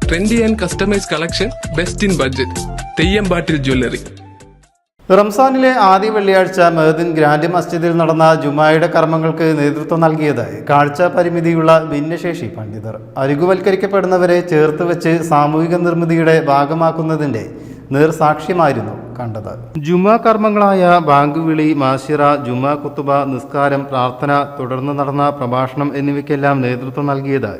Trendy and customise collection, best in budget. Theyyampattil jewellery. റംസാനിലെ ആദ്യ വെള്ളിയാഴ്ച മെഹദിൻ ഗ്രാൻഡ് മസ്ജിദിൽ നടന്ന ജുമായുടെ കർമ്മങ്ങൾക്ക് നേതൃത്വം നൽകിയത് കാഴ്ച പരിമിതിയുള്ള ഭിന്നശേഷി പണ്ഡിതർ. അരികുവൽക്കരിക്കപ്പെടുന്നവരെ ചേർത്ത് വെച്ച് സാമൂഹിക നിർമ്മിതിയുടെ ഭാഗമാക്കുന്നതിന്റെ നേർസാക്ഷ്യമായിരുന്നു കണ്ടത്. ജുമാ കർമ്മങ്ങളായ ബാങ്ക് വിളി, മാശിറ, ജുമാ കുത്തുബ, നിസ്കാരം, പ്രാർത്ഥന, തുടർന്ന് നടന്ന പ്രഭാഷണം എന്നിവയ്ക്കെല്ലാം നേതൃത്വം നൽകിയത്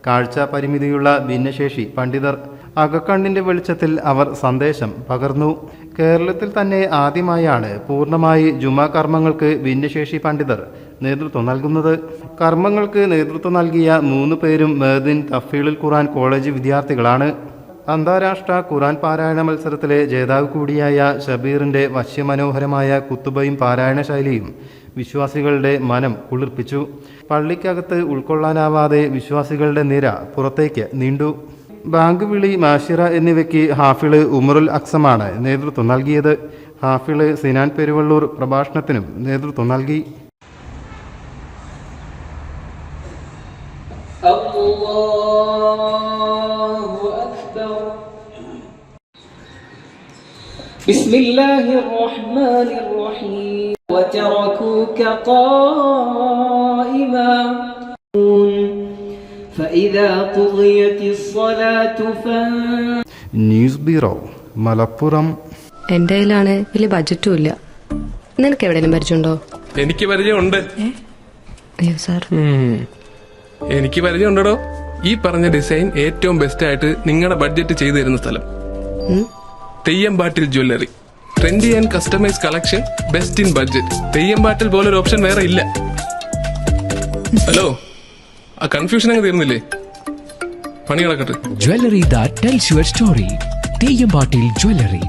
കാഴ്ച പരിമിതിയുള്ള ഭിന്നശേഷി പണ്ഡിതർ. അകക്കണ്ണിന്റെ വെളിച്ചത്തിൽ അവർ സന്ദേശം പകർന്നു. കേരളത്തിൽ തന്നെ ആദ്യമായാണ് പൂർണ്ണമായി ജുമാ കർമ്മങ്ങൾക്ക് ഭിന്നശേഷി പണ്ഡിതർ നേതൃത്വം നൽകുന്നത്. കർമ്മങ്ങൾക്ക് നേതൃത്വം നൽകിയ 3 പേരും മെഹദിൻ തഫ്സീലുൽ ഖുർആൻ കോളേജ് വിദ്യാർത്ഥികളാണ്. അന്താരാഷ്ട്ര ഖുർആൻ പാരായണ മത്സരത്തിലെ ജേതാവ് കൂടിയായ ഷബീറിന്റെ വശ്യമനോഹരമായ കുത്തുബയും പാരായണ ശൈലിയും വിശ്വാസികളുടെ മനം കുളിർപ്പിച്ചു. പള്ളിക്കകത്ത് ഉൾക്കൊള്ളാനാവാതെ വിശ്വാസികളുടെ നിര പുറത്തേക്ക് നീണ്ടു. ബാങ്ക് വിളി, മാഷിറ എന്നിവയ്ക്ക് ഹാഫിള് ഉമറുൽ അക്സമാണ് നേതൃത്വം നൽകിയത്. ഹാഫിള് സിനാൻ പെരുവള്ളൂർ പ്രഭാഷണത്തിനും നേതൃത്വം നൽകി. ബിസ്മില്ലാഹിർ റഹ്മാനിർ റഹീം വതറകൂക ഖായിമാ فإذا قضيت الصلاة ന്യൂസ് ബ്യൂറോ, മലപ്പുറം. എന്റെ കയ്യിലാണ് വലിയ ബഡ്ജറ്റും ഇല്ല. നിനക്ക് എവിടെയെങ്കിലും പരിചയമുണ്ടോ? എനിക്ക് പരിചയമുണ്ട്. അയ്യോ സാർ, എനിക്ക് പരിചയമുണ്ടോ. ഈ പറഞ്ഞ ഡിസൈൻ ഏറ്റവും ബെസ്റ്റ് ആയിട്ട് നിങ്ങളുടെ ബഡ്ജറ്റ് ചെയ്തു തരുന്ന സ്ഥലം Theyyampattil jewellery. Trendy and customise collection, best in budget. Theyyampattil പോലൊരു ഓപ്ഷൻ വേറെ ഇല്ല. ഹലോ, ആ കൺഫ്യൂഷൻ അങ്ങ് തീർന്നില്ലേ? പണി കിടക്കട്ടെ. Jewelry that tells your story. തെയ്യമ്പാട്ടിൽ jewellery.